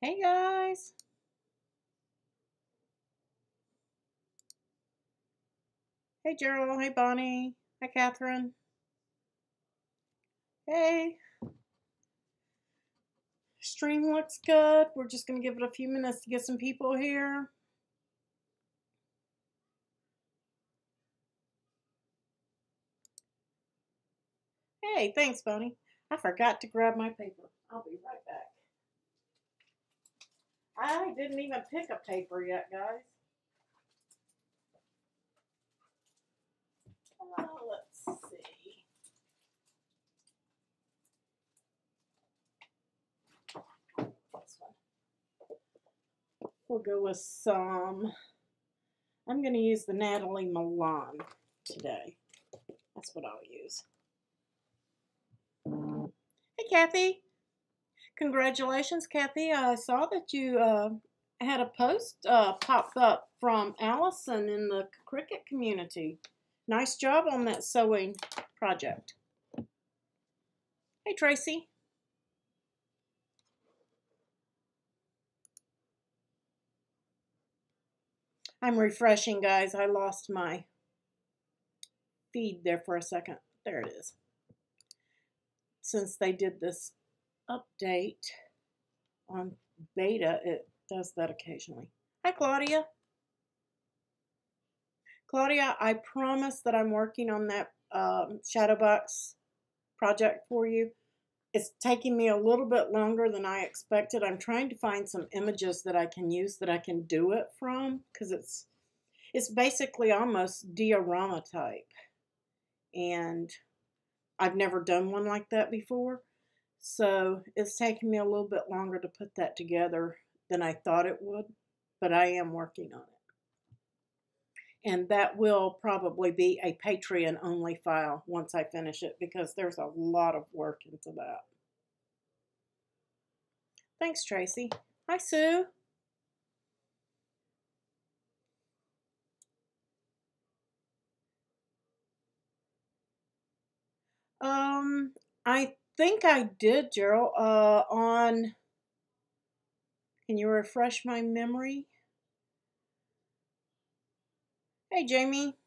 Hey guys. Hey Gerald. Hey Bonnie. Hi Catherine. Hey. Stream looks good. We're just going to give it a few minutes to get some people here. Hey, thanks Bonnie. I forgot to grab my paper. I'll be right back. I didn't even pick a paper yet, guys. Let's see. This one. We'll go with some. I'm going to use the Natalie Milan today. That's what I'll use. Hey Kathy. Congratulations, Kathy. I saw that you had a post popped up from Allison in the cricket community. Nice job on that sewing project. Hey, Tracy. I'm refreshing, guys. I lost my feed there for a second. There it is. Since they did this update on beta, it does that occasionally. Hi, Claudia. Claudia, I promise that I'm working on that shadow box project for you. It's taking me a little bit longer than I expected. I'm trying to find some images that I can use that I can do it from, because it's basically almost diorama type. And I've never done one like that before. So it's taking me a little bit longer to put that together than I thought it would, but I am working on it. And that will probably be a Patreon only file once I finish it, because there's a lot of work into that. Thanks, Tracy. Hi, Sue. I think I did, Gerald. Can you refresh my memory? Hey, Jamie.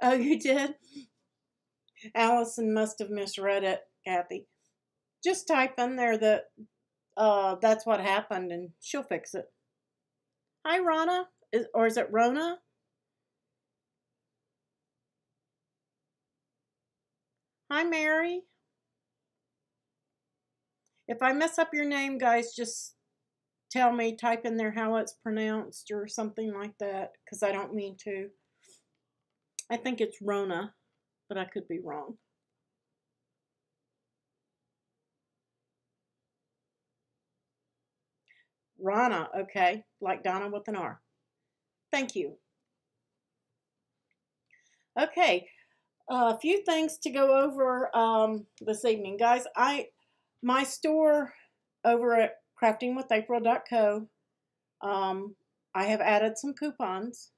Oh, you did? Allison must have misread it, Kathy. Just type in there that that's what happened and she'll fix it. Hi, Rana. Or is it Rona? Hi, Mary. If I mess up your name, guys, just tell me, type in there how it's pronounced or something like that, because I don't mean to. I think it's Rona, but I could be wrong. Rana, okay, like Donna with an R. Thank you. Okay, a few things to go over this evening, guys. My store over at craftingwithapril.co, I have added some coupons,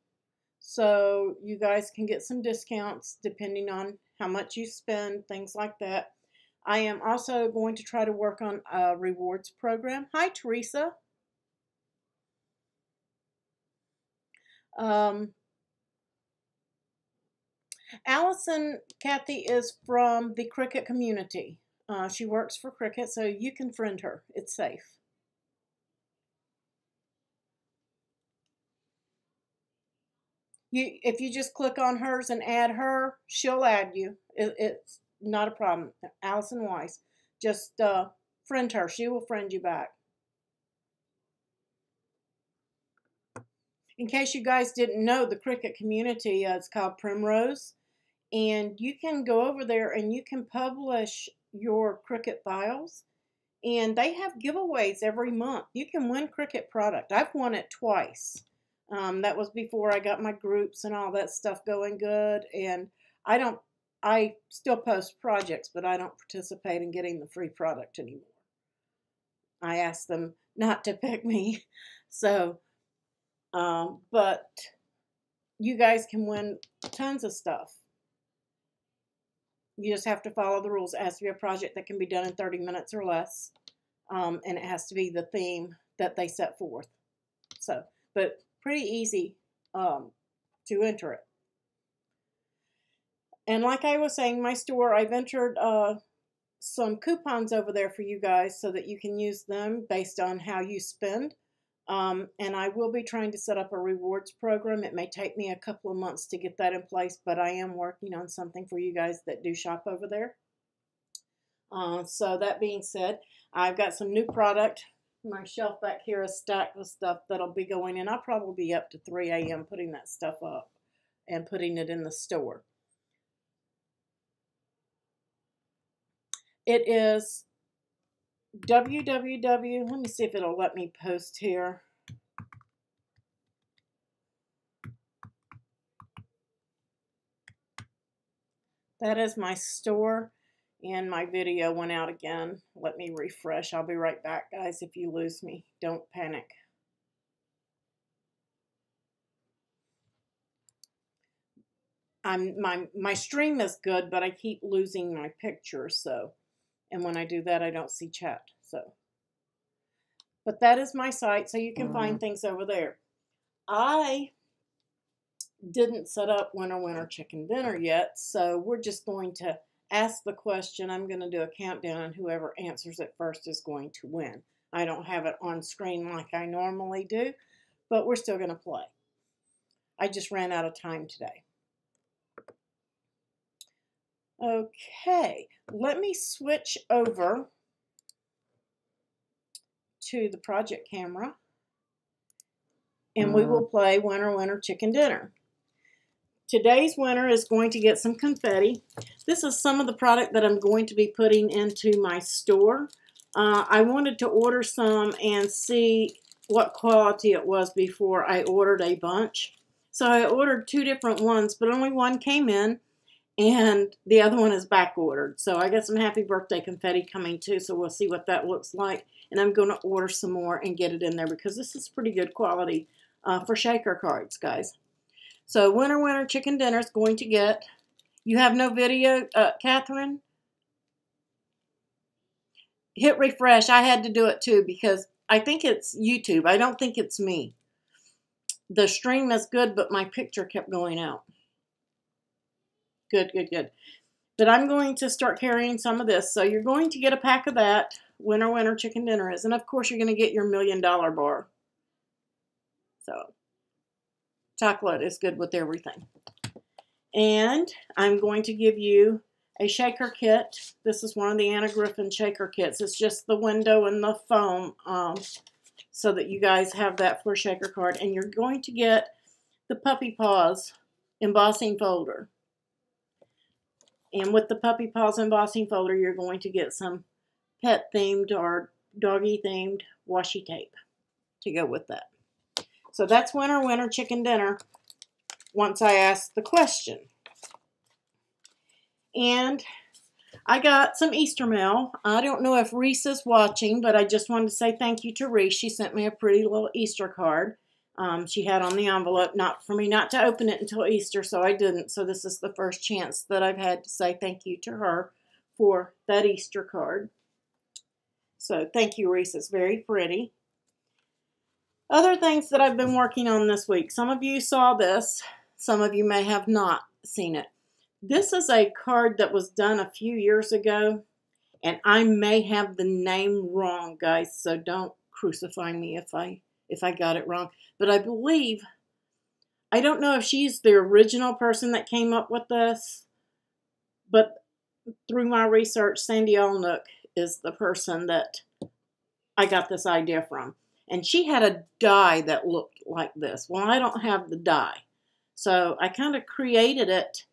so you guys can get some discounts depending on how much you spend, things like that. I am also going to try to work on a rewards program. Hi, Teresa. Allison, Kathy, is from the Cricut community. She works for Cricut, so you can friend her. It's safe. If you just click on hers and add her, she'll add you. It's not a problem. Allison Weiss. Just friend her. She will friend you back. In case you guys didn't know, the Cricut community is called Primrose. And you can go over there and you can publish your Cricut files. And they have giveaways every month. You can win Cricut product. I've won it twice. That was before I got my groups and all that stuff going good. And I still post projects, but I don't participate in getting the free product anymore. I asked them not to pick me. So But you guys can win tons of stuff. You just have to follow the rules. It has to be a project that can be done in 30 minutes or less. And it has to be the theme that they set forth. So, but pretty easy to enter it. And like I was saying, my store, I've entered some coupons over there for you guys so that you can use them based on how you spend. And I will be trying to set up a rewards program. It may take me a couple of months to get that in place, but I am working on something for you guys that do shop over there. So that being said, I've got some new product. My shelf back here is stacked with stuff that'll be going in. I'll probably be up to 3 a.m. putting that stuff up and putting it in the store. It is www. Let me see if it'll let me post here. That is my store, and my video went out again. Let me refresh. I'll be right back, guys. If you lose me, don't panic. My stream is good, but I keep losing my picture, so. And when I do that, I don't see chat. So, but that is my site, so you can find things over there. I didn't set up winner chicken dinner yet, so we're just going to ask the question. I'm going to do a countdown, and whoever answers it first is going to win. I don't have it on screen like I normally do, but we're still going to play. I just ran out of time today. Okay, let me switch over to the project camera, and we will play winner chicken dinner. Today's winner is going to get some confetti. This is some of the product that I'm going to be putting into my store. I wanted to order some and see what quality it was before I ordered a bunch. So I ordered 2 different ones, but only one came in, and the other one is back ordered. So I got some happy birthday confetti coming too, so we'll see what that looks like. And I'm going to order some more and get it in there because this is pretty good quality for shaker cards, guys. So winner chicken dinner is going to get, you have no video, Catherine? Hit refresh. I had to do it too because I think it's YouTube. I don't think it's me. The stream is good, but my picture kept going out. Good. But I'm going to start carrying some of this. So you're going to get a pack of that. Winner chicken dinner is. And of course you're going to get your $1 million bar. So chocolate is good with everything. And I'm going to give you a shaker kit. This is one of the Anna Griffin shaker kits. It's just the window and the foam so that you guys have that for a shaker card. And you're going to get the Puppy Paws embossing folder. And with the Puppy Paws embossing folder, you're going to get some pet-themed or doggy-themed washi tape to go with that. So that's winner chicken dinner once I ask the question. And I got some Easter mail. I don't know if Reese is watching, but I just wanted to say thank you to Reese. She sent me a pretty little Easter card. She had on the envelope, not for me not to open it until Easter, so I didn't. So this is the first chance that I've had to say thank you to her for that Easter card. So thank you, Reese. It's very pretty. Other things that I've been working on this week. Some of you saw this. Some of you may have not seen it. This is a card that was done a few years ago, and I may have the name wrong, guys, so don't crucify me if I got it wrong. But I believe, I don't know if she's the original person that came up with this, but through my research, Sandy Olnuck is the person that I got this idea from. And she had a die that looked like this. Well, I don't have the die. So I kind of created it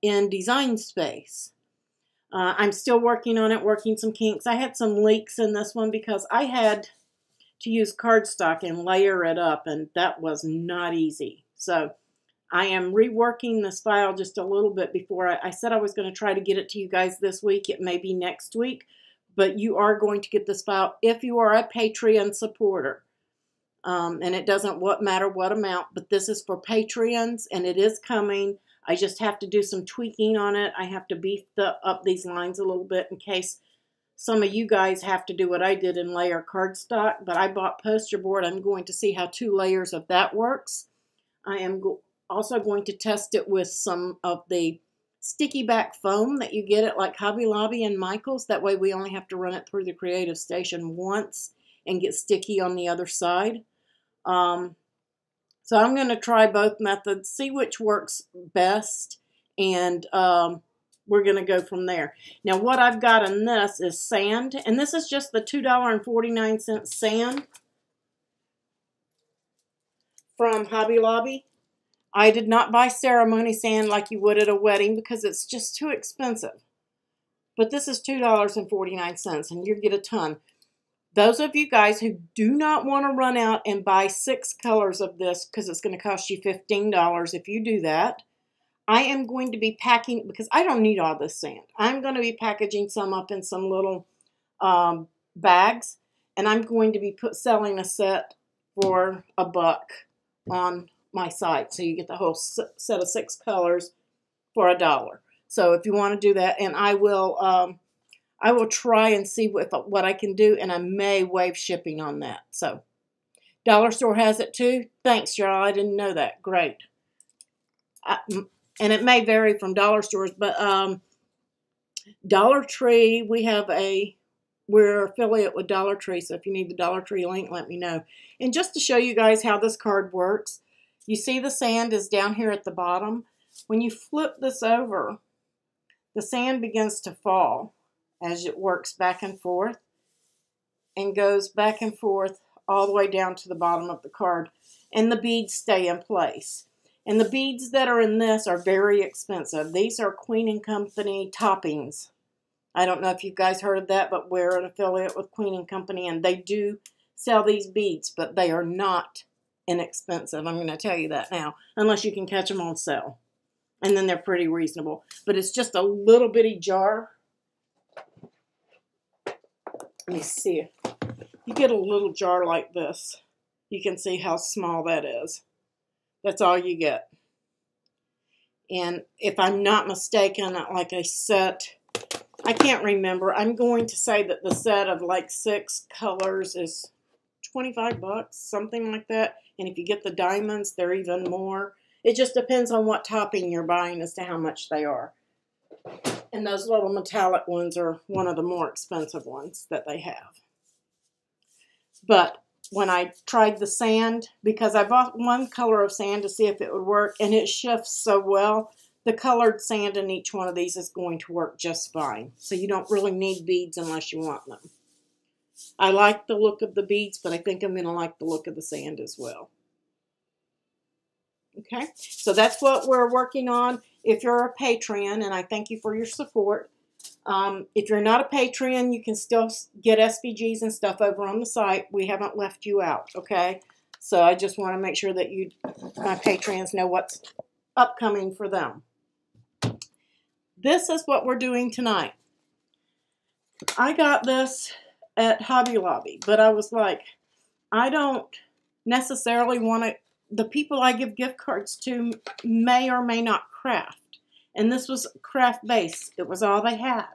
in Design Space. I'm still working on it, working some kinks. I had some leaks in this one because I had to use cardstock and layer it up, and that was not easy. So I am reworking this file just a little bit before I said I was going to try to get it to you guys this week. It may be next week, but you are going to get this file if you are a Patreon supporter. And it doesn't matter what amount, but this is for Patreons, and it is coming. I just have to do some tweaking on it. I have to beef up these lines a little bit in case some of you guys have to do what I did and layer cardstock, but I bought poster board. I'm going to see how 2 layers of that works. I am also going to test it with some of the sticky back foam that you get at like Hobby Lobby and Michael's. That way we only have to run it through the Creative Station once and get sticky on the other side. So I'm going to try both methods, see which works best, and we're going to go from there. Now what I've got in this is sand, and this is just the $2.49 sand from Hobby Lobby. I did not buy ceremony sand like you would at a wedding because it's just too expensive. But this is $2.49, and you get a ton. Those of you guys who do not want to run out and buy 6 colors of this because it's going to cost you $15 if you do that, I am going to be packing, because I don't need all this sand. I'm going to be packaging some up in some little bags, and I'm going to be selling a set for $1 on my site. So you get the whole set of 6 colors for $1. So if you want to do that, and I will try and see what I can do, and I may waive shipping on that. So Dollar Store has it too. Thanks, y'all. I didn't know that. Great. And it may vary from dollar stores, but Dollar Tree, we're affiliate with Dollar Tree, so if you need the Dollar Tree link, let me know. And just to show you guys how this card works, you see the sand is down here at the bottom. When you flip this over, the sand begins to fall as it works back and forth and goes back and forth all the way down to the bottom of the card, and the beads stay in place. And the beads that are in this are very expensive. These are Queen & Company toppings. I don't know if you guys heard of that, but we're an affiliate with Queen & Company, and they do sell these beads, but they are not inexpensive. I'm going to tell you that now, unless you can catch them on sale. And then they're pretty reasonable. But it's just a little bitty jar. Let me see. You get a little jar like this. You can see how small that is. That's all you get. And if I'm not mistaken, like a set, I can't remember. I'm going to say that the set of like 6 colors is $25, something like that. And if you get the diamonds, they're even more. It just depends on what topping you're buying as to how much they are. And those little metallic ones are one of the more expensive ones that they have. But when I tried the sand, because I bought 1 color of sand to see if it would work, and it shifts so well, the colored sand in each one of these is going to work just fine. So you don't really need beads unless you want them. I like the look of the beads, but I think I'm going to like the look of the sand as well. Okay, so that's what we're working on. If you're a Patreon, and I thank you for your support. If you're not a Patreon, you can still get SVGs and stuff over on the site. We haven't left you out, okay? So I just want to make sure that my Patreons know what's upcoming for them. This is what we're doing tonight. I got this at Hobby Lobby, but I was like, I don't necessarily want to. The people I give gift cards to may or may not craft. And this was craft base. It was all they had.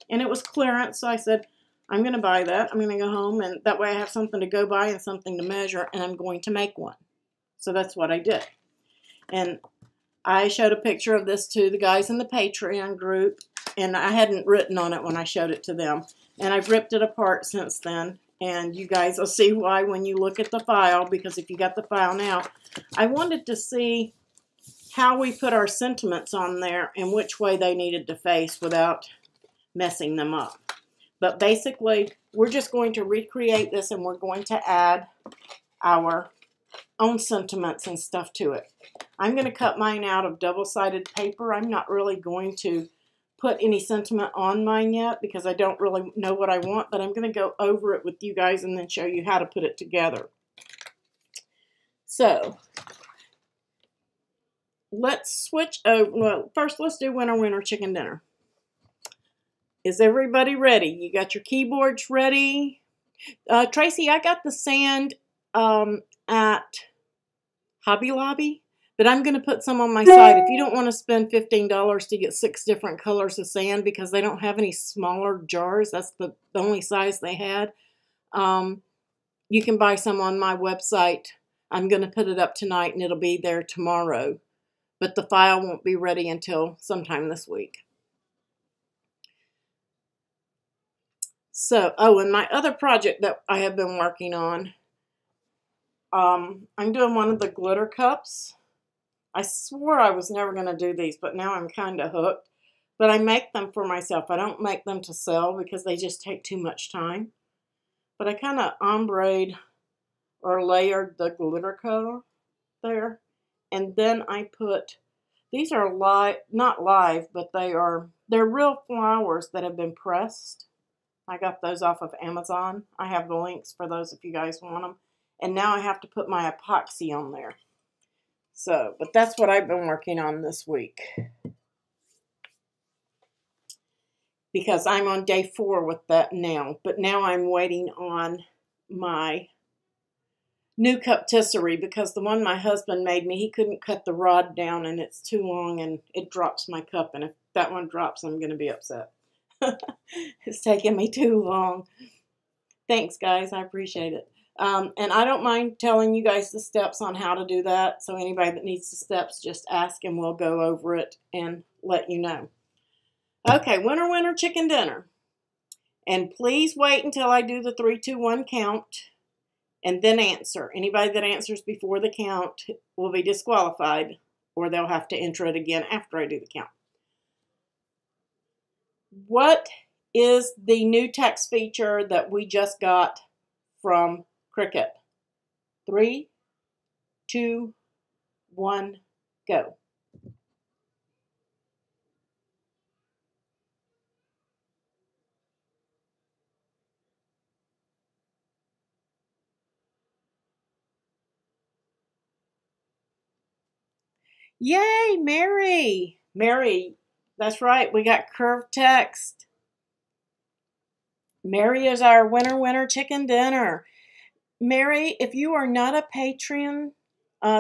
And it was clearance, so I said, I'm going to buy that. I'm going to go home, and that way I have something to go by and something to measure, and I'm going to make one. So that's what I did. And I showed a picture of this to the guys in the Patreon group, and I hadn't written on it when I showed it to them. And I've ripped it apart since then. And you guys will see why when you look at the file, because if you got the file now, I wanted to see how we put our sentiments on there and which way they needed to face without messing them up. But basically, we're just going to recreate this, and we're going to add our own sentiments and stuff to it. I'm going to cut mine out of double-sided paper. I'm not really going to put any sentiment on mine yet because I don't really know what I want, but I'm going to go over it with you guys and then show you how to put it together. So, let's switch over. Well, first let's do Winter Winter Chicken Dinner. Is everybody ready? You got your keyboards ready? Tracy, I got the sand at Hobby Lobby, but I'm going to put some on my site. If you don't want to spend $15 to get 6 different colors of sand because they don't have any smaller jars, that's the only size they had, you can buy some on my website. I'm going to put it up tonight and it'll be there tomorrow, but the file won't be ready until sometime this week. So, and my other project that I have been working on, I'm doing one of the glitter cups. I swore I was never going to do these, but now I'm kind of hooked. But I make them for myself. I don't make them to sell because they just take too much time. But I kind of ombre'd or layered the glitter color there. And then I put, these are live, not live, but they're real flowers that have been pressed. I got those off of Amazon. I have the links for those if you guys want them. And now I have to put my epoxy on there. So, but that's what I've been working on this week. Because I'm on day 4 with that now. But now I'm waiting on my new cup tisserie because the one my husband made me, he couldn't cut the rod down and it's too long and it drops my cup. And if that one drops, I'm going to be upset. It's taking me too long. Thanks, guys. I appreciate it. And I don't mind telling you guys the steps on how to do that. So anybody that needs the steps, just ask and we'll go over it and let you know. Okay, winner, winner, chicken dinner. And please wait until I do the 3, 2, 1 count and then answer. Anybody that answers before the count will be disqualified or they'll have to enter it again after I do the count. What is the new text feature that we just got from Cricut? 3, 2, 1, go. Yay, Mary! Mary, that's right, we got curved text. Mary is our winner, winner, chicken dinner. Mary, if you are not a Patreon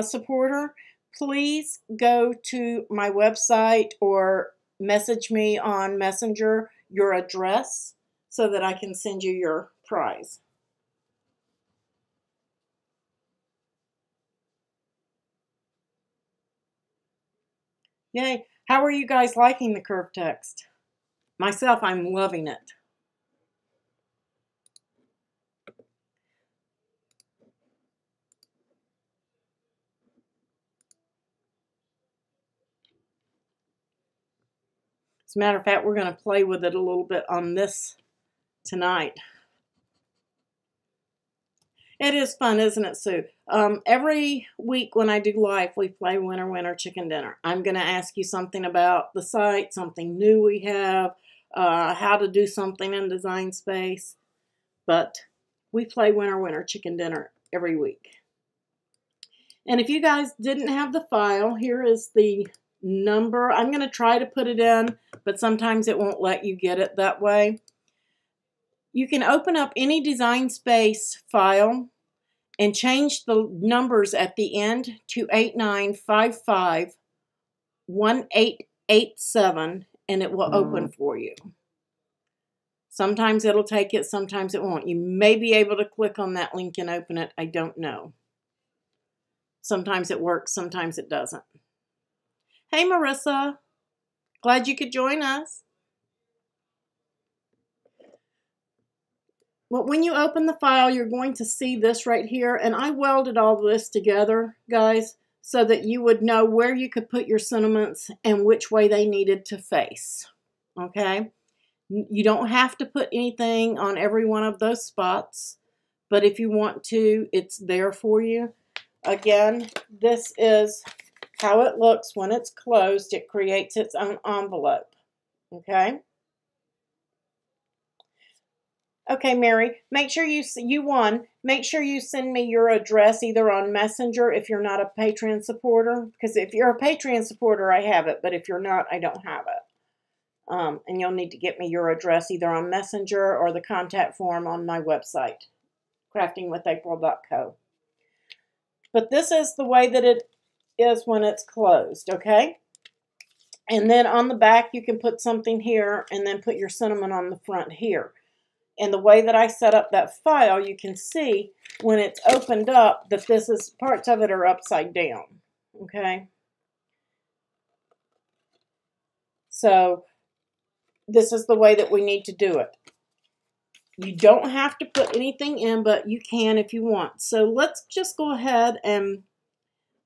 supporter, please go to my website or message me on Messenger your address so that I can send you your prize. Yay. How are you guys liking the curved text? Myself, I'm loving it. As a matter of fact, we're going to play with it a little bit on this tonight. It is fun, isn't it, Sue? Every week when I do live, we play Winner, Winner, Chicken Dinner. I'm going to ask you something about the site, something new we have, how to do something in Design Space. But we play Winner, Winner, Chicken Dinner every week. And if you guys didn't have the file, here is the number. I'm going to try to put it in, but sometimes it won't let you get it that way. You can open up any Design Space file and change the numbers at the end to 89551887 and it will open for you. Sometimes it'll take it, sometimes it won't. You may be able to click on that link and open it. I don't know. Sometimes it works, sometimes it doesn't. Hey, Marissa. Glad you could join us. Well, when you open the file, you're going to see this right here. And I welded all this together, guys, so that you would know where you could put your sentiments and which way they needed to face. Okay? You don't have to put anything on every one of those spots. But if you want to, it's there for you. Again, this is how it looks when it's closed. It creates its own envelope. Okay? Okay, Mary, make sure you won. Make sure you send me your address either on Messenger if you're not a Patreon supporter. Because if you're a Patreon supporter, I have it. But if you're not, I don't have it. And you'll need to get me your address either on Messenger or the contact form on my website, craftingwithapril.co. But this is the way that it is when it's closed, okay? And then on the back, you can put something here and then put your cinnamon on the front here. And the way that I set up that file, you can see when it's opened up that this is, parts of it are upside down, okay? So this is the way that we need to do it. You don't have to put anything in, but you can if you want. So let's just go ahead and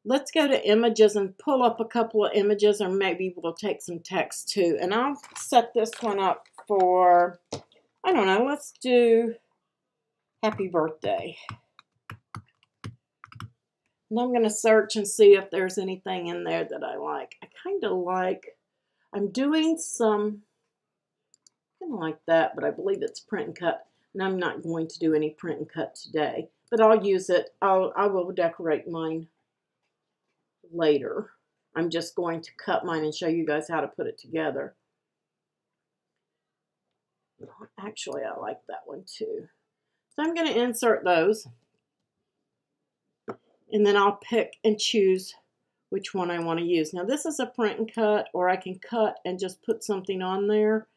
let's go to images and pull up a couple of images, or maybe we'll take some text too. And I'll set this one up for, I don't know, let's do happy birthday. And I'm going to search and see if there's anything in there that I like. I kind of like, I'm doing some, kind of like that, but I believe it's print and cut. And I'm not going to do any print and cut today, but I'll use it. I will decorate mine later. I'm just going to cut mine and show you guys how to put it together. Actually, I like that one too. So I'm going to insert those. And then I'll pick and choose which one I want to use. Now this is a print and cut, or I can cut and just put something on there.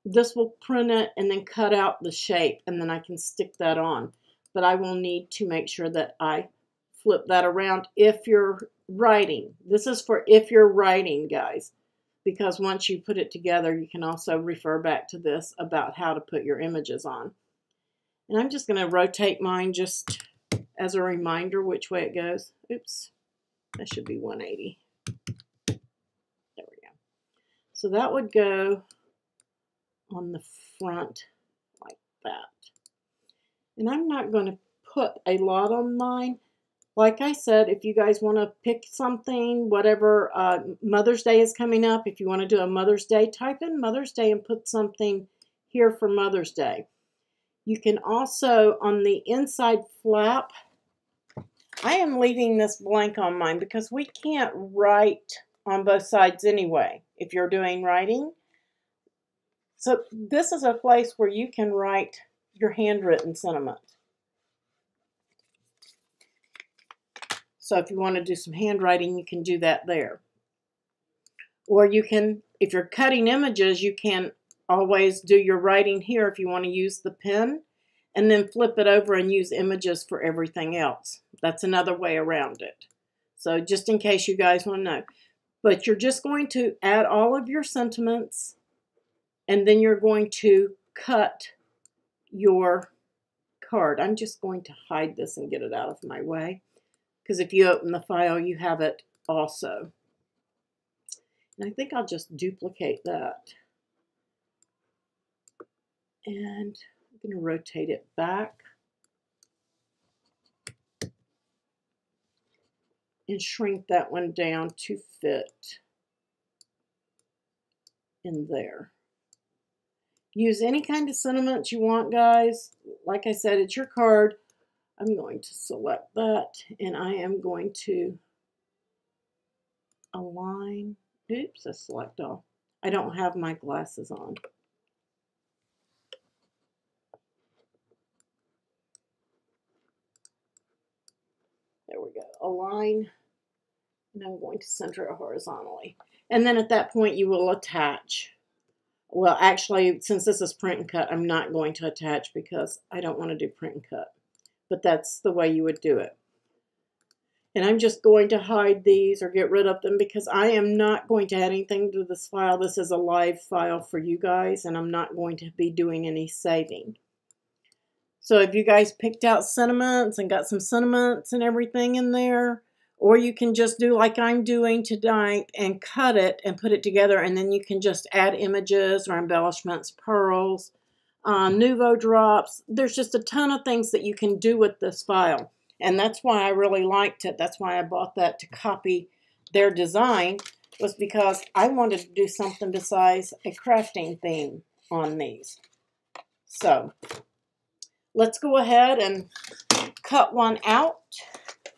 This will print it and then cut out the shape, and then I can stick that on. But I will need to make sure that I flip that around if you're writing. This is for if you're writing, guys, because once you put it together, you can also refer back to this about how to put your images on. And I'm just going to rotate mine just as a reminder which way it goes. Oops, that should be 180. There we go. So that would go on the front like that. And I'm not going to put a lot on mine. Like I said, if you guys want to pick something, whatever, Mother's Day is coming up. If you want to do a Mother's Day, type in Mother's Day and put something here for Mother's Day. You can also, on the inside flap, I am leaving this blank on mine because we can't write on both sides anyway if you're doing writing. So this is a place where you can write your handwritten sentiments. So if you want to do some handwriting, you can do that there. Or you can, if you're cutting images, you can always do your writing here if you want to use the pen, and then flip it over and use images for everything else. That's another way around it. So just in case you guys want to know. But you're just going to add all of your sentiments, and then you're going to cut your card. I'm just going to hide this and get it out of my way, because if you open the file, you have it also. And I think I'll just duplicate that. And I'm going to rotate it back and shrink that one down to fit in there. Use any kind of sentiments you want, guys. Like I said, it's your card. I'm going to select that, and I am going to align. Oops, I select all. I don't have my glasses on. There we go. Align, and I'm going to center it horizontally. And then at that point, you will attach. Well, actually, since this is print and cut, I'm not going to attach because I don't want to do print and cut. But that's the way you would do it. And I'm just going to hide these or get rid of them because I am not going to add anything to this file. This is a live file for you guys, and I'm not going to be doing any saving. So if you guys picked out sentiments and got some sentiments and everything in there, or you can just do like I'm doing tonight and cut it and put it together, and then you can just add images or embellishments, pearls, Nouveau drops. There's just a ton of things that you can do with this file. And that's why I really liked it. That's why I bought that to copy their design, was because I wanted to do something besides a crafting theme on these. So let's go ahead and cut one out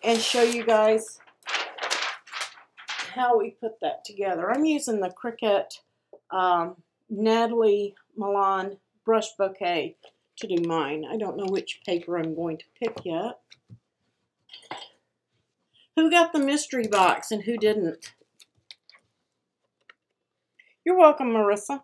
and show you guys how we put that together. I'm using the Cricut Natalie Milan brush bouquet to do mine. I don't know which paper I'm going to pick yet. Who got the mystery box and who didn't? You're welcome, Marissa.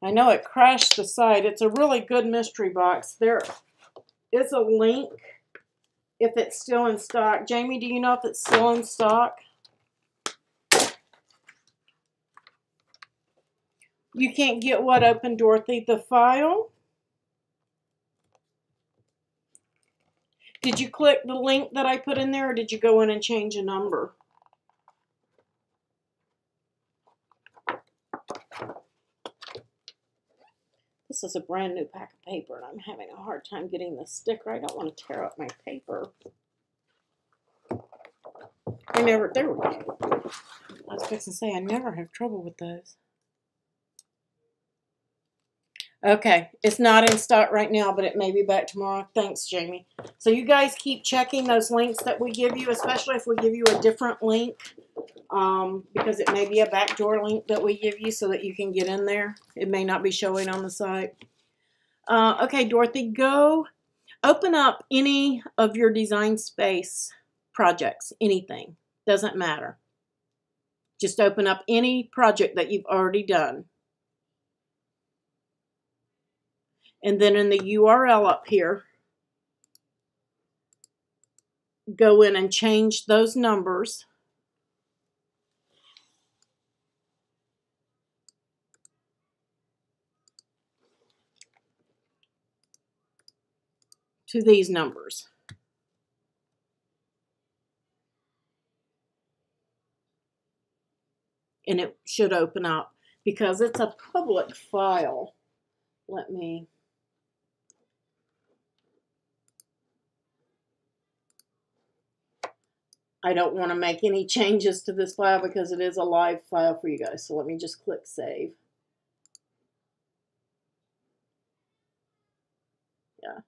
I know it crashed the site. It's a really good mystery box. There is a link if it's still in stock. Jamie, do you know if it's still in stock? You can't get what open, Dorothy? The file? Did you click the link that I put in there, or did you go in and change a number? This is a brand new pack of paper, and I'm having a hard time getting the sticker. I don't want to tear up my paper. There we go. I was fixing to say, I never have trouble with those. Okay, it's not in stock right now, but it may be back tomorrow. Thanks, Jamie. So you guys keep checking those links that we give you, especially if we give you a different link, because it may be a backdoor link that we give you so that you can get in there. It may not be showing on the site. Okay, Dorothy, go open up any of your Design Space projects, anything. Doesn't matter. Just open up any project that you've already done. And then in the URL up here, go in and change those numbers to these numbers. And it should open up because it's a public file. I don't want to make any changes to this file because it is a live file for you guys. So let me just click save. Yeah.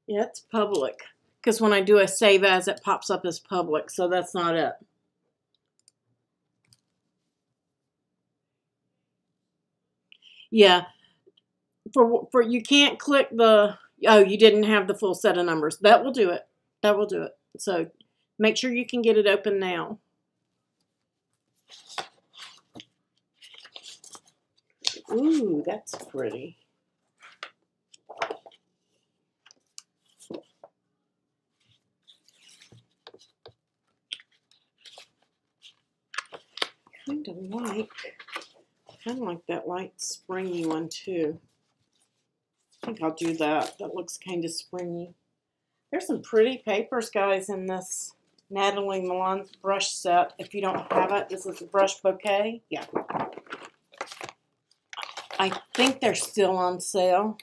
Yeah, it's public. Because when I do a save as, it pops up as public. So that's not it. Yeah. For you can't click the, oh, you didn't have the full set of numbers. That will do it. That will do it. So make sure you can get it open now. Ooh, that's pretty. Kind of like that light springy one too. I think I'll do that. That looks kind of springy. There's some pretty papers, guys, in this Natalie Milan's brush set. If you don't have it, this is a brush bouquet. Yeah. I think they're still on sale.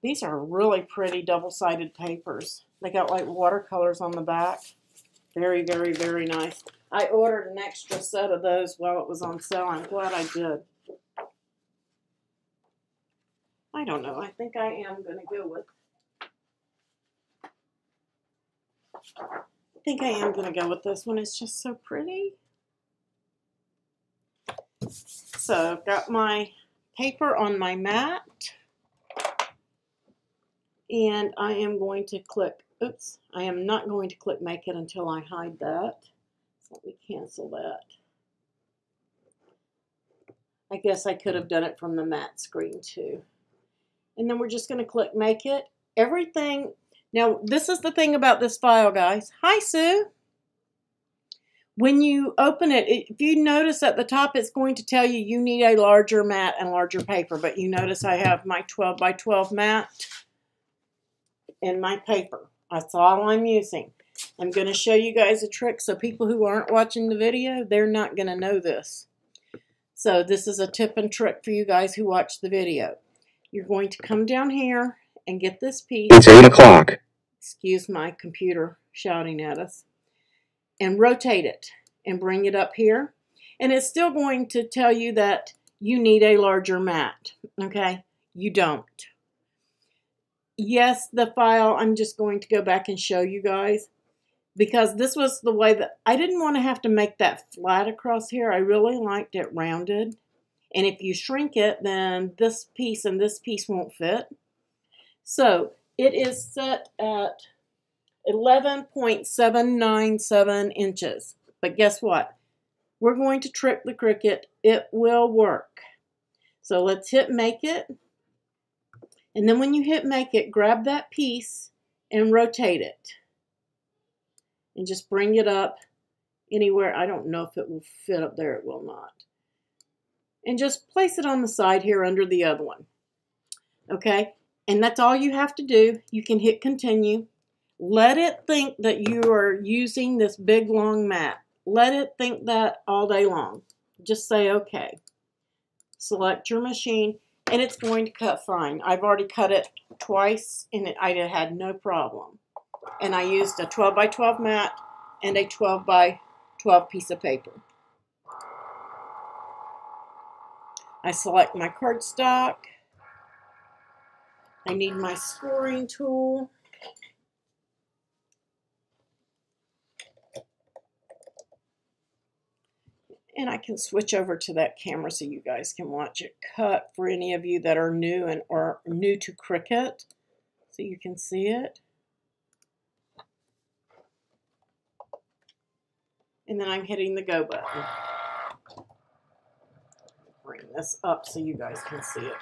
These are really pretty double-sided papers. They got like watercolors on the back. Very, very, very nice. I ordered an extra set of those while it was on sale. I'm glad I did. I don't know. I think I am going to go with... I think I am going to go with this one. It's just so pretty. So I've got my paper on my mat. And I am going to click, oops, I am not going to click make it until I hide that. So let me cancel that. I guess I could have done it from the mat screen too. And then we're just going to click make it. Everything, now this is the thing about this file, guys. Hi, Sue. When you open it, if you notice at the top, it's going to tell you you need a larger mat and larger paper. But you notice I have my 12 by 12 mat in my paper. That's all I'm using. I'm going to show you guys a trick so people who aren't watching the video, they're not going to know this. So this is a tip and trick for you guys who watch the video. You're going to come down here and get this piece. It's 8 o'clock. Excuse my computer shouting at us. And rotate it and bring it up here. And it's still going to tell you that you need a larger mat. Okay? You don't. yes, the file, I'm just going to go back and show you guys, because this was the way that I didn't want to have to make that flat across here. I really liked it rounded. And if you shrink it, then this piece and this piece won't fit. So it is set at 11.797 inches. But guess what? We're going to trick the Cricut. It will work. So let's hit make it. And then when you hit make it, grab that piece and rotate it. And just bring it up anywhere. I don't know if it will fit up there. It will not. And just place it on the side here under the other one. Okay? And that's all you have to do. You can hit continue. Let it think that you are using this big long mat. Let it think that all day long. Just say okay. Select your machine and it's going to cut fine. I've already cut it twice and I had no problem. And I used a 12 by 12 mat and a 12 by 12 piece of paper. I select my cardstock. I need my scoring tool. And I can switch over to that camera so you guys can watch it cut for any of you that are new and or new to Cricut, so you can see it. And then I'm hitting the go button. Bring this up so you guys can see it.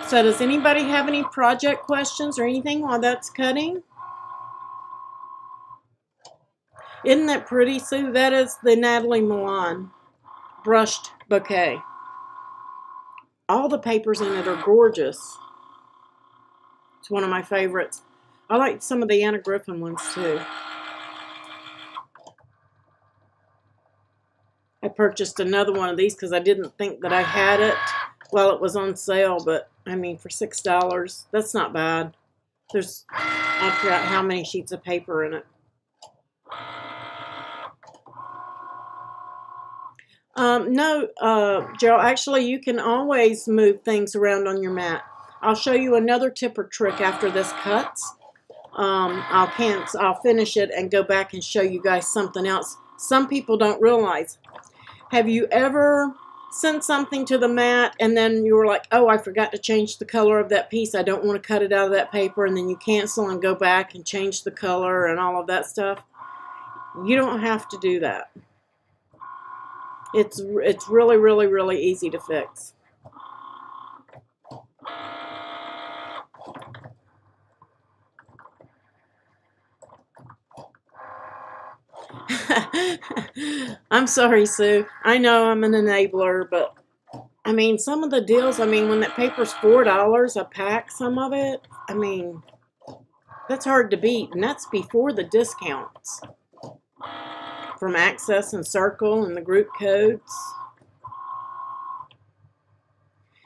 So does anybody have any project questions or anything while that's cutting? Isn't that pretty, Sue? That is the Natalie Milan brushed bouquet. All the papers in it are gorgeous. It's one of my favorites. I like some of the Anna Griffin ones too. I purchased another one of these because I didn't think that I had it while it was on sale, but I mean for $6, that's not bad. There's, I forgot how many sheets of paper in it. No, Gerald, actually you can always move things around on your mat. I'll show you another tip or trick after this cuts. I'll finish it and go back and show you guys something else some people don't realize. Have you ever sent something to the mat and then you were like, oh, I forgot to change the color of that piece. I don't want to cut it out of that paper, and then you cancel and go back and change the color and all of that stuff? You don't have to do that. It's really, really, really easy to fix. I'm sorry, Sue. I know I'm an enabler, but I mean, some of the deals, I mean, when that paper's $4 a pack, some of it, I mean, that's hard to beat, and that's before the discounts from Access and Circle and the group codes.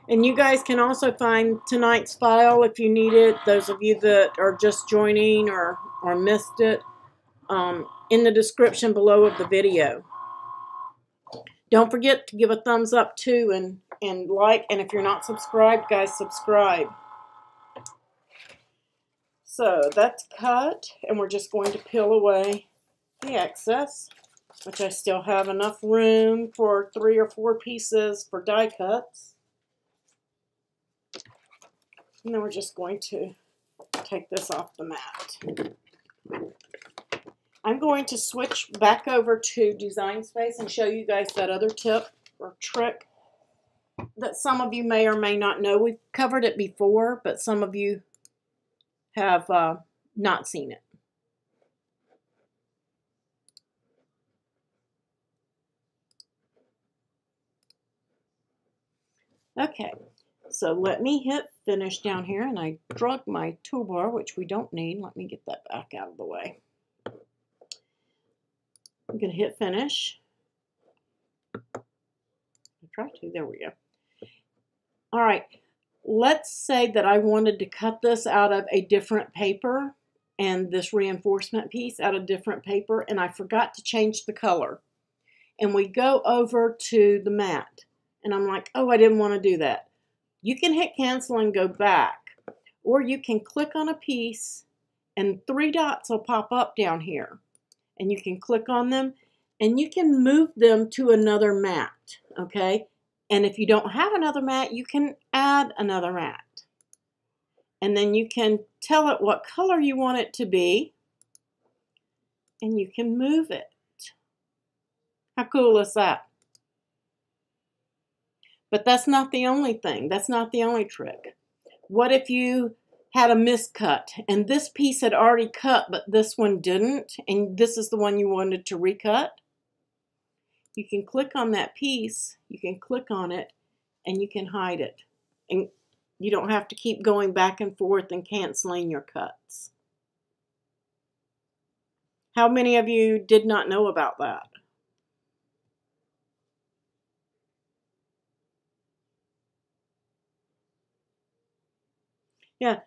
And you guys can also find tonight's file if you need it, those of you that are just joining or missed it, in the description below of the video. Don't forget to give a thumbs up too, and like, and if you're not subscribed, guys, subscribe. So that's cut, and we're just going to peel away the excess, which I still have enough room for 3 or 4 pieces for die cuts. And then we're just going to take this off the mat. I'm going to switch back over to Design Space and show you guys that other tip or trick that some of you may or may not know. We've covered it before, but some of you have not seen it. Okay, so let me hit finish down here, and I drug my toolbar, which we don't need. Let me get that back out of the way. I'm going to hit finish. I'll try to. There we go. All right. Let's say that I wanted to cut this out of a different paper and this reinforcement piece out of different paper, and I forgot to change the color. And we go over to the mat, and I'm like, oh, I didn't want to do that. You can hit cancel and go back, or you can click on a piece and 3 dots will pop up down here, and you can click on them and you can move them to another mat, okay? And if you don't have another mat, you can add another mat. And then you can tell it what color you want it to be, and you can move it. How cool is that? But that's not the only thing. That's not the only trick. What if you had a miscut and this piece had already cut, but this one didn't, and this is the one you wanted to recut? You can click on that piece, you can click on it, and you can hide it. And you don't have to keep going back and forth and canceling your cuts. How many of you did not know about that? Yeah,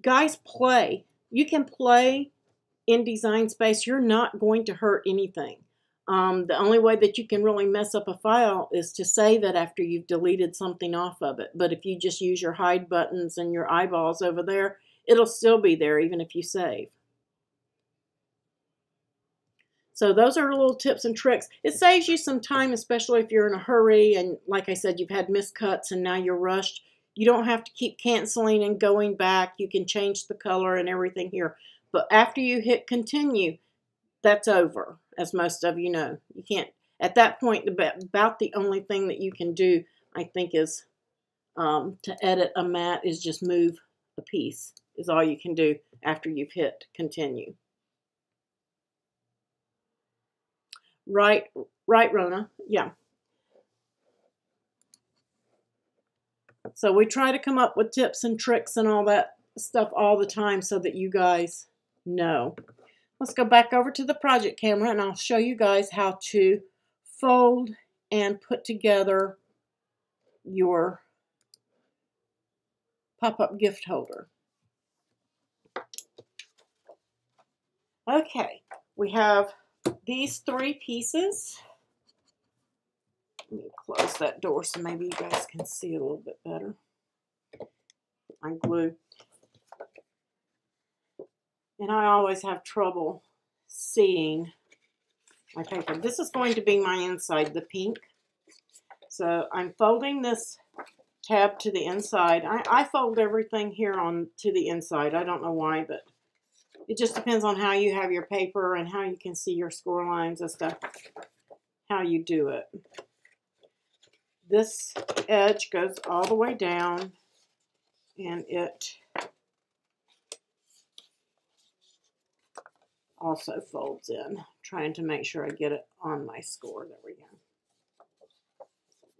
guys, play. You can play in Design Space. You're not going to hurt anything. The only way that you can really mess up a file is to save it after you've deleted something off of it. But if you just use your hide buttons and your eyeballs over there, it'll still be there even if you save. So those are little tips and tricks. It saves you some time, especially if you're in a hurry and, like I said, you've had miscuts and now you're rushed. You don't have to keep canceling and going back. You can change the color and everything here. But after you hit continue, that's over, as most of you know. You can't, at that point, about the only thing that you can do, I think, is to edit a mat is just move a piece, is all you can do after you've hit continue. Right, Rona, yeah. So we try to come up with tips and tricks and all that stuff all the time so that you guys know. Let's go back over to the project camera and I'll show you guys how to fold and put together your pop-up gift holder. Okay, we have these 3 pieces. Let me close that door so maybe you guys can see a little bit better. I'm glue. And I always have trouble seeing my paper. This is going to be my inside, the pink. So I'm folding this tab to the inside. I fold everything here on to the inside. I don't know why, but it just depends on how you have your paper and how you can see your score lines as to how you do it. This edge goes all the way down and it also folds in, trying to make sure I get it on my score. There we go.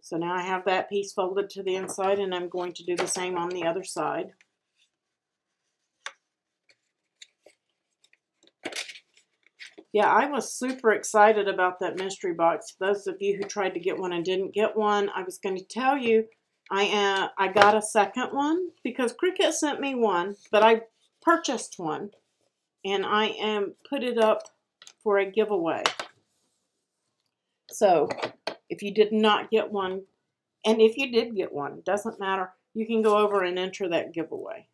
So now I have that piece folded to the inside and I'm going to do the same on the other side. Yeah, I was super excited about that mystery box. Those of you who tried to get one and didn't get one, I was going to tell you I got a second one because Cricut sent me one, but I purchased one and I put it up for a giveaway. So if you did not get one, and if you did get one, it doesn't matter, you can go over and enter that giveaway.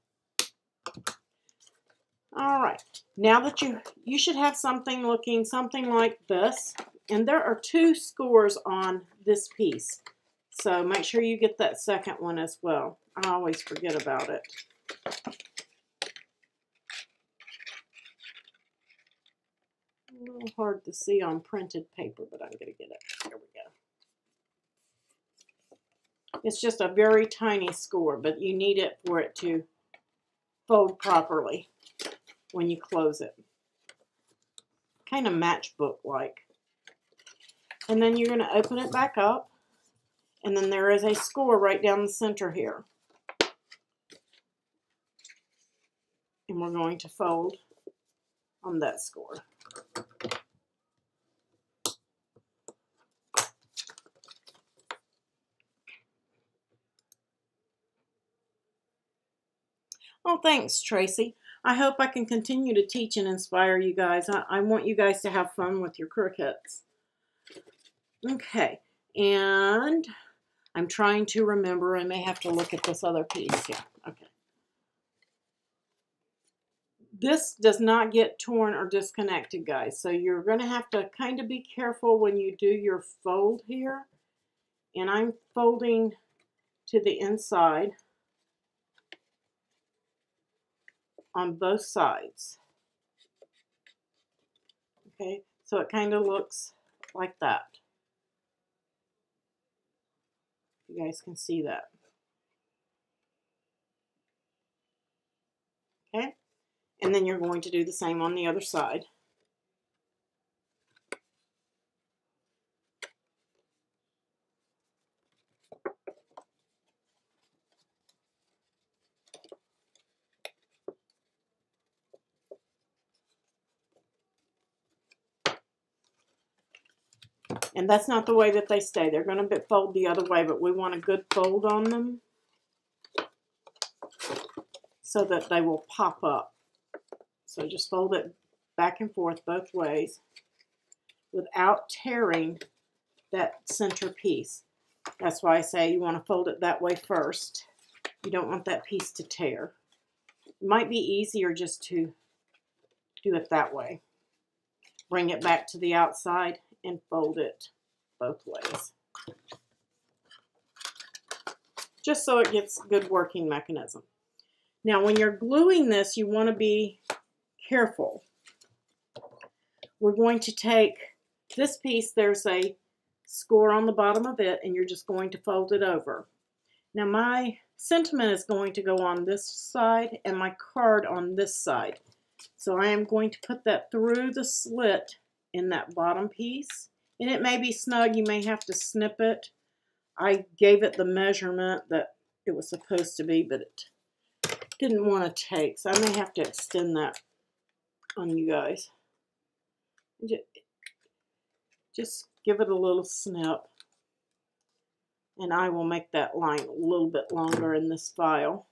All right, now that you should have something looking something like this, and there are 2 scores on this piece, so make sure you get that second one as well. I always forget about it. A little hard to see on printed paper, but I'm going to get it. There we go. It's just a very tiny score, but you need it for it to fold properly when you close it. Kind of matchbook-like. And then you're going to open it back up, and then there is a score right down the center here. And we're going to fold on that score. Oh, thanks, Tracy. I hope I can continue to teach and inspire you guys. I want you guys to have fun with your Cricuts. Okay, And I'm trying to remember. I may have to look at this other piece here. Okay. This does not get torn or disconnected, guys. So you're going to have to kind of be careful when you do your fold here. And I'm folding to the inside on both sides. Okay, so it kind of looks like that. You guys can see that. Okay, and then you're going to do the same on the other side. And that's not the way that they stay. They're going to fold the other way, but we want a good fold on them so that they will pop up. So just fold it back and forth both ways without tearing that center piece. That's why I say you want to fold it that way first. You don't want that piece to tear. It might be easier just to do it that way. Bring it back to the outside and fold it both ways. Just so it gets good working mechanism. Now when you're gluing this, you want to be careful. We're going to take this piece, there's a score on the bottom of it, and you're just going to fold it over. Now my sentiment is going to go on this side and my card on this side. So I am going to put that through the slit in that bottom piece. And it may be snug, you may have to snip it. I gave it the measurement that it was supposed to be, but it didn't want to take. So I may have to extend that on you guys. Just give it a little snip. And I will make that line a little bit longer in this file.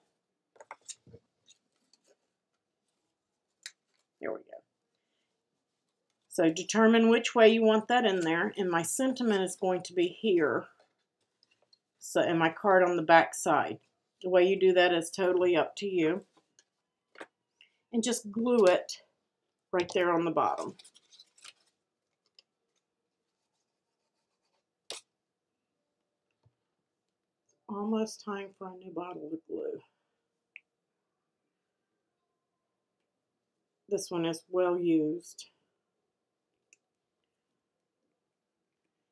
There we go. So determine which way you want that in there. And my sentiment is going to be here. So, and my card on the back side. The way you do that is totally up to you. And just glue it right there on the bottom. Almost time for a new bottle of glue. This one is well used.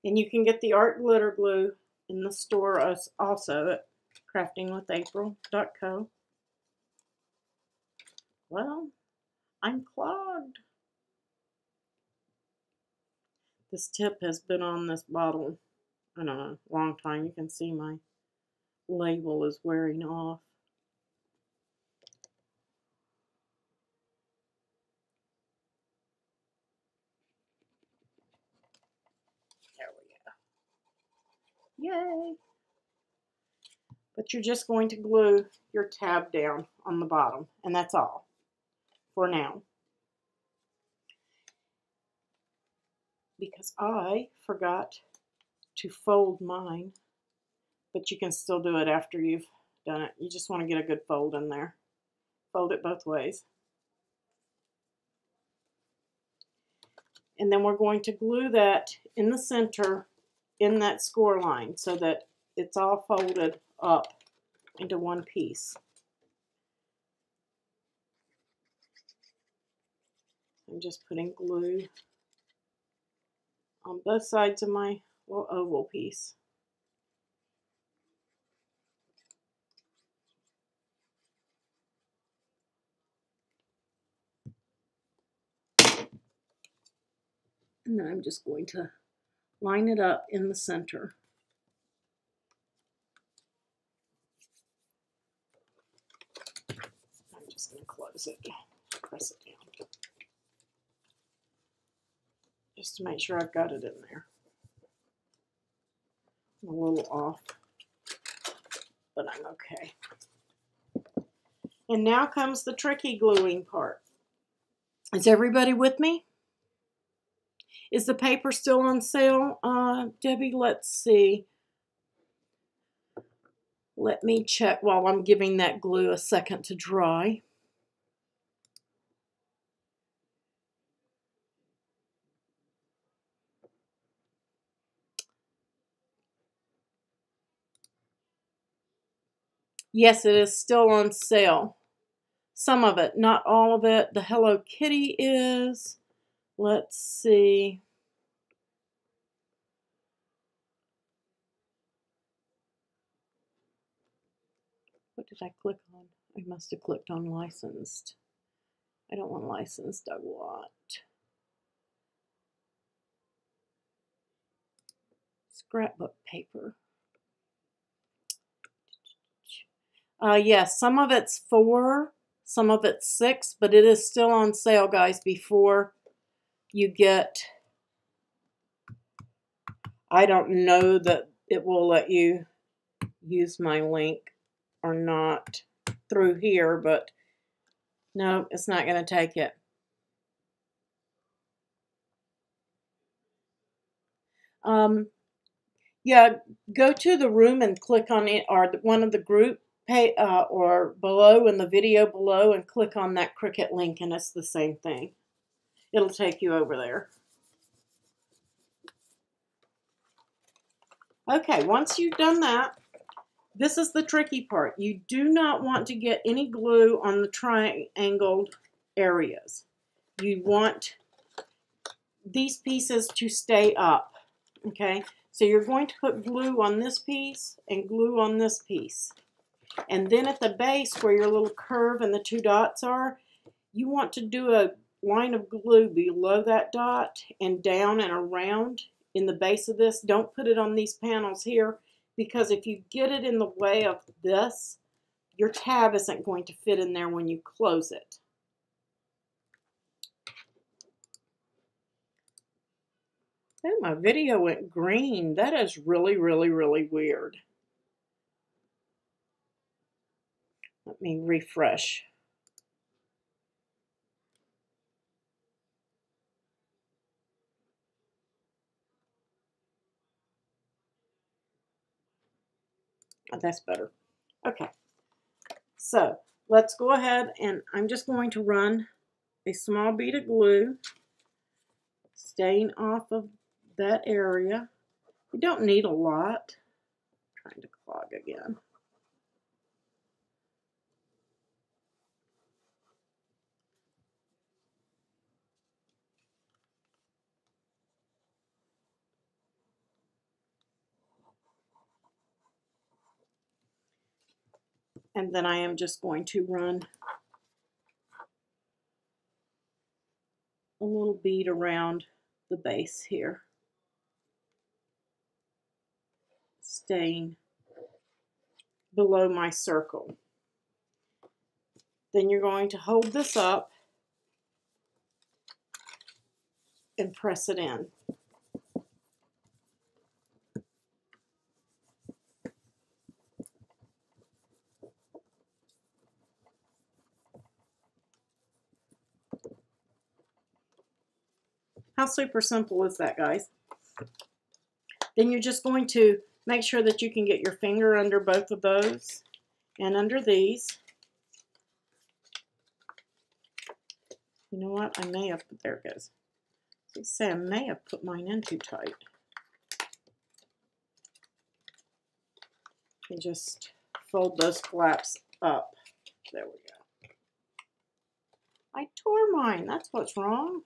And you can get the art glitter glue in the store also at craftingwithapril.co. Well, I'm clogged. This tip has been on this bottle, I don't know, a long time. You can see my label is wearing off. There we go. Yay! But you're just going to glue your tab down on the bottom, and that's all for now. Because I forgot to fold mine, but you can still do it after you've done it. You just want to get a good fold in there. Fold it both ways. And then we're going to glue that in the center in that score line so that it's all folded up into one piece. I'm just putting glue on both sides of my little oval piece. And then I'm just going to line it up in the center. I'm just going to close it, press it down. Just to make sure I've got it in there. I'm a little off, but I'm okay. And now comes the tricky gluing part. Is everybody with me? Is the paper still on sale? Debbie, let's see. Let me check while I'm giving that glue a second to dry. Yes, it is still on sale. Some of it, not all of it. The Hello Kitty is. Let's see. What did I click on? I must have clicked on licensed. I don't want licensed, I want scrapbook paper. Yes, some of it's 4, some of it's 6, but it is still on sale, guys, before you get, I don't know that it will let you use my link or not through here, but no, it's not going to take it. Yeah, go to the room and click on it, or one of the group pay, or below in the video below, and click on that Cricut link, and it's the same thing. It'll take you over there. Okay, once you've done that, this is the tricky part. You do not want to get any glue on the triangled areas. You want these pieces to stay up, okay? So you're going to put glue on this piece and glue on this piece. And then at the base where your little curve and the 2 dots are, you want to do a line of glue below that dot and down and around in the base of this. Don't put it on these panels here, because if you get it in the way of this, your tab isn't going to fit in there when you close it. Oh, my video went green. That is really, really, really weird. Let me refresh. Oh, that's better. Okay. So let's go ahead, and I'm just going to run a small bead of glue, staying off of that area. You don't need a lot. I'm trying to clog again. And then I am just going to run a little bead around the base here, staying below my circle. Then you're going to hold this up and press it in. How super simple is that, guys? Then you're just going to make sure that you can get your finger under both of those and under these. You know what? I may have, there it goes. Say I may have put mine in too tight. And just fold those flaps up. There we go. I tore mine. That's what's wrong.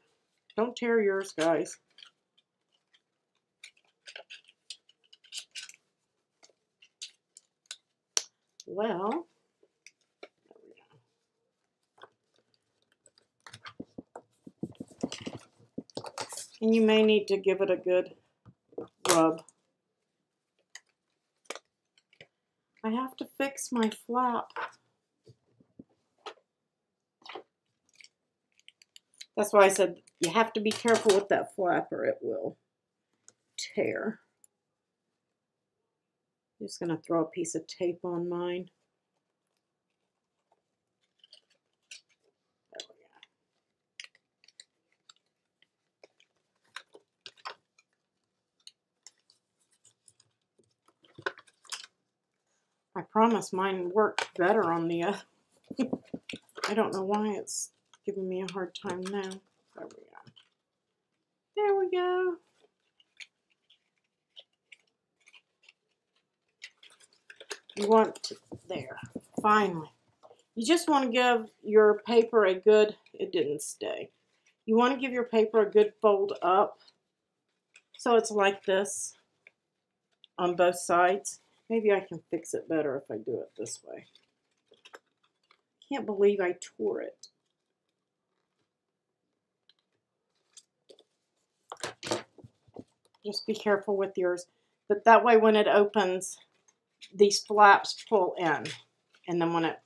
Don't tear yours, guys. Well, there we go. And you may need to give it a good rub. I have to fix my flap. That's why I said you have to be careful with that flap or it will tear. I'm just going to throw a piece of tape on mine. There we I promise mine worked better on the I don't know why it's giving me a hard time now. There we go. There we go. You want to, there, finally. You just want to give your paper a good, it didn't stay. You want to give your paper a good fold up. So it's like this on both sides. Maybe I can fix it better if I do it this way. Can't believe I tore it. Just be careful with yours. But that way when it opens, these flaps pull in. And then when it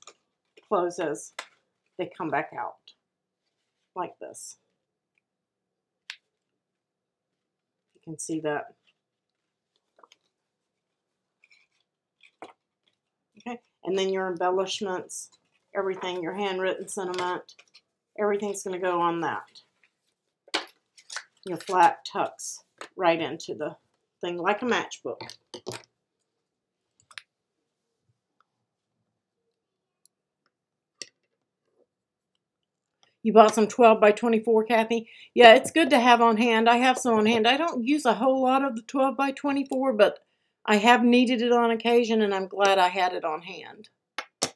closes, they come back out. Like this. You can see that. Okay, and then your embellishments, everything, your handwritten sentiment, everything's going to go on that. Your flat tucks right into the thing like a matchbook. You bought some 12 by 24, Kathy? Yeah, it's good to have on hand. I have some on hand. I don't use a whole lot of the 12 by 24, but I have needed it on occasion, and I'm glad I had it on hand. I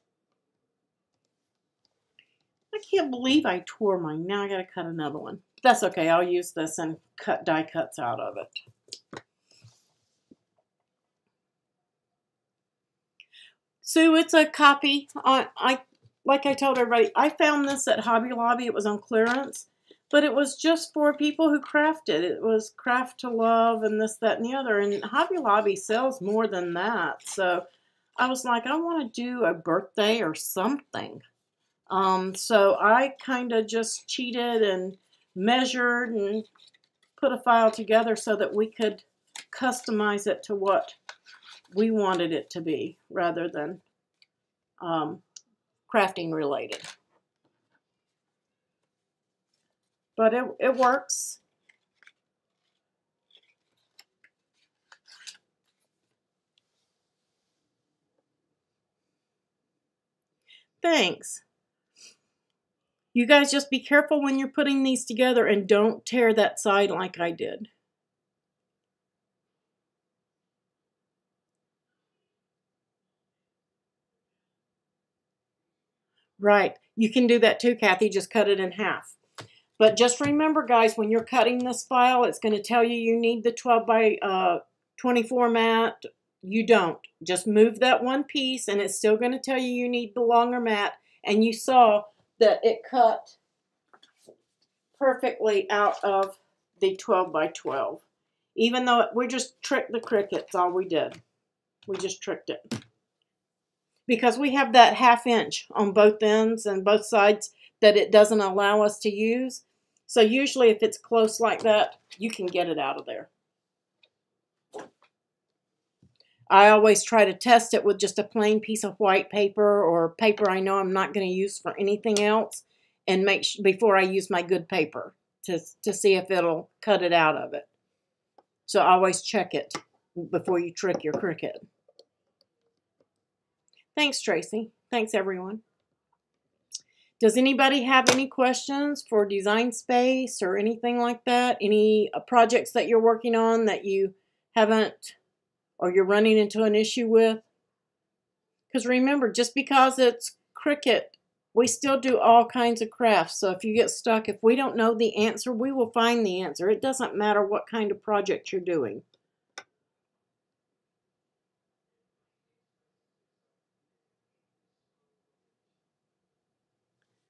can't believe I tore mine. Now I got to cut another one. That's okay. I'll use this and cut die cuts out of it. Sue, it's a copy. Like I told everybody, I found this at Hobby Lobby. It was on clearance, but it was just for people who crafted. It was craft to love and this, that, and the other. And Hobby Lobby sells more than that. So I was like, I want to do a birthday or something. So I kind of just cheated and measured and put a file together so that we could customize it to what we wanted it to be rather than crafting related. But it works. Thanks. You guys just be careful when you're putting these together and don't tear that side like I did. Right. You can do that too, Kathy. Just cut it in half. But just remember, guys, when you're cutting this file, it's going to tell you need the 12 by 24 mat. You don't. Just move that one piece, and it's still going to tell you need the longer mat. And you saw that it cut perfectly out of the 12 by 12. Even though we just tricked the crickets, all we did. We just tricked it. Because we have that ½ inch on both ends and both sides that it doesn't allow us to use. So usually if it's close like that, you can get it out of there. I always try to test it with just a plain piece of white paper or paper I know I'm not going to use for anything else, and make before I use my good paper to see if it'll cut it out of it. So always check it before you trick your Cricut. Thanks, Tracy. Thanks, everyone. Does anybody have any questions for Design Space or anything like that? Any projects that you're working on that you haven't or you're running into an issue with? Because remember, just because it's Cricut, we still do all kinds of crafts. So if you get stuck, if we don't know the answer, we will find the answer. It doesn't matter what kind of project you're doing.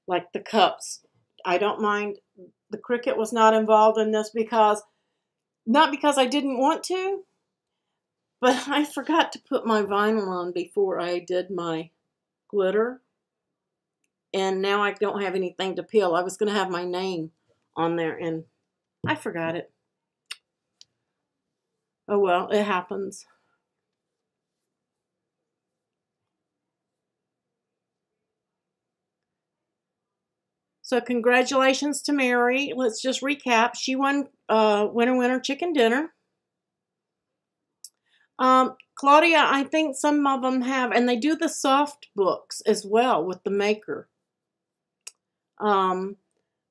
Like the cups. I don't mind. The Cricut was not involved in this because, not because I didn't want to, but I forgot to put my vinyl on before I did my glitter. And now I don't have anything to peel. I was going to have my name on there and I forgot it. Oh well, it happens. So congratulations to Mary. Let's just recap. She won Winner Winner Chicken Dinner. Claudia, I think some of them have, and they do the soft books as well with the maker.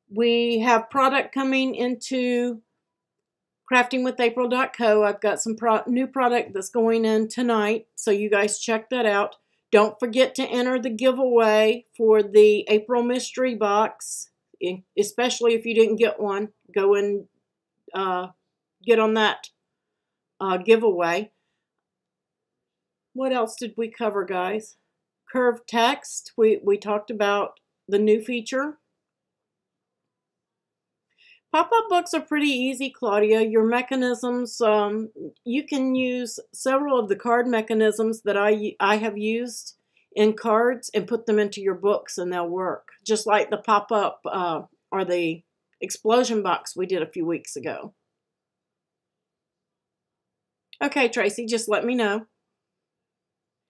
We have product coming into craftingwithapril.co. I've got some new product that's going in tonight, so you guys check that out. Don't forget to enter the giveaway for the April mystery box, especially if you didn't get one. Go and get on that giveaway. What else did we cover, guys? Curved text. We talked about the new feature. Pop-up books are pretty easy, Claudia. Your mechanisms, you can use several of the card mechanisms that I have used in cards and put them into your books, and they'll work. Just like the pop-up or the explosion box we did a few weeks ago. Okay, Tracy, just let me know.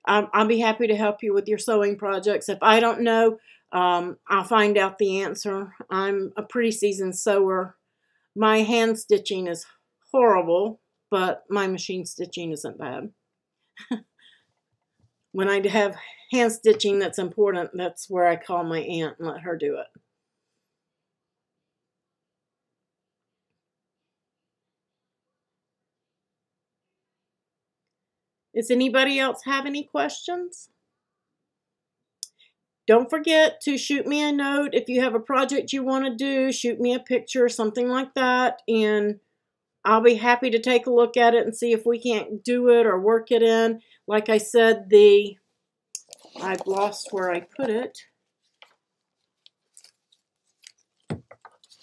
I'll be happy to help you with your sewing projects. If I don't know, I'll find out the answer. I'm a pretty seasoned sewer. My hand stitching is horrible, but my machine stitching isn't bad. When I have hand stitching that's important, that's where I call my aunt and let her do it. Does anybody else have any questions? Don't forget to shoot me a note if you have a project you want to do. Shoot me a picture, something like that, and I'll be happy to take a look at it and see if we can't do it or work it in. Like I said, I've lost where I put it.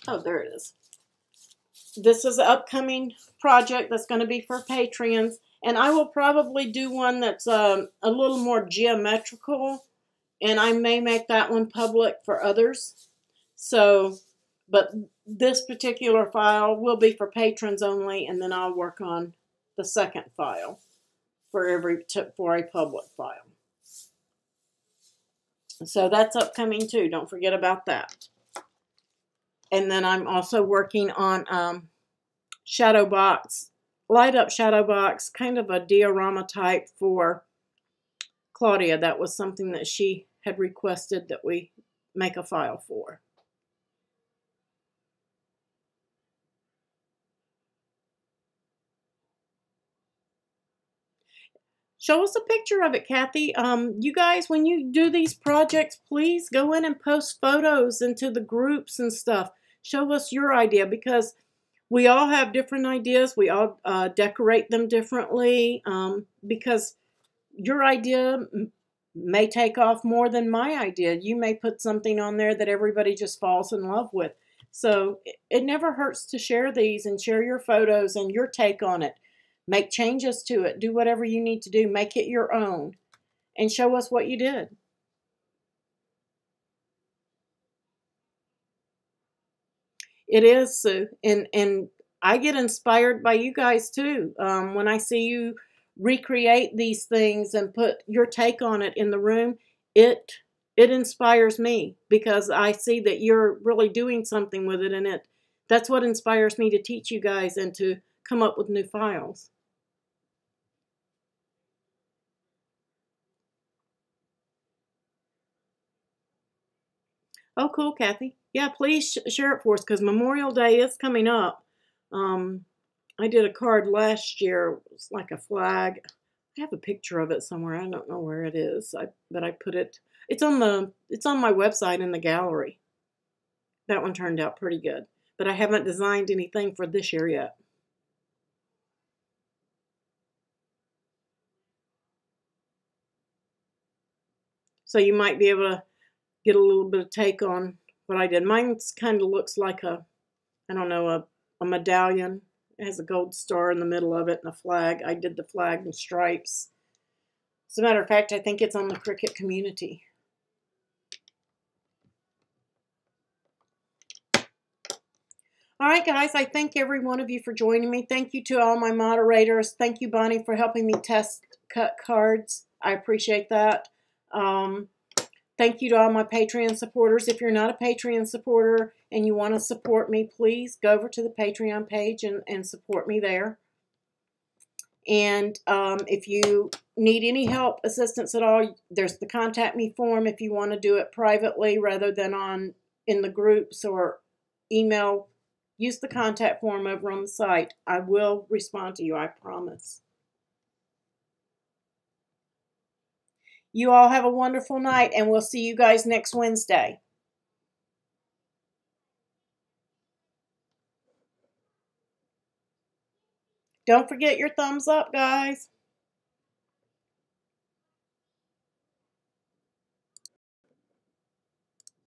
Oh, there it is. This is an upcoming project that's going to be for Patreons, and I will probably do one that's a little more geometrical, and I may make that one public for others. So, but this particular file will be for patrons only, and then I'll work on the second file for a public file. So that's upcoming too. Don't forget about that. And then I'm also working on shadow box, light up shadow box, kind of a diorama type for Claudia. That was something that she had requested that we make a file for. Show us a picture of it, Kathy. You guys, when you do these projects, please go in and post photos into the groups and stuff. Show us your idea, because we all have different ideas. We all decorate them differently, because your idea may take off more than my idea. You may put something on there that everybody just falls in love with. So it never hurts to share these and share your photos and your take on it. Make changes to it. Do whatever you need to do. Make it your own. And show us what you did. It is, Sue. And I get inspired by you guys too. When I see you recreate these things and put your take on it in the room, it inspires me, because I see that you're really doing something with it, and that's what inspires me to teach you guys and to come up with new files. Oh, cool, Kathy. Yeah, please share it for us, because Memorial Day is coming up. I did a card last year. It was like a flag. I have a picture of it somewhere. I don't know where it is, but I put it. It's on my website in the gallery. That one turned out pretty good, but I haven't designed anything for this year yet. So you might be able to get a little bit of take on what I did. Mine kind of looks like a medallion. It has a gold star in the middle of it and a flag. I did the flag and stripes. As a matter of fact, I think it's on the Cricut community. All right, guys, I thank every one of you for joining me. Thank you to all my moderators. Thank you, Bonnie, for helping me cut cards. I appreciate that. Thank you to all my Patreon supporters. If you're not a Patreon supporter and you want to support me, please go over to the Patreon page and support me there. And if you need any help, assistance at all, there's the contact me form if you want to do it privately rather than in the groups or email. Use the contact form over on the site. I will respond to you, I promise. You all have a wonderful night, and we'll see you guys next Wednesday. Don't forget your thumbs up, guys.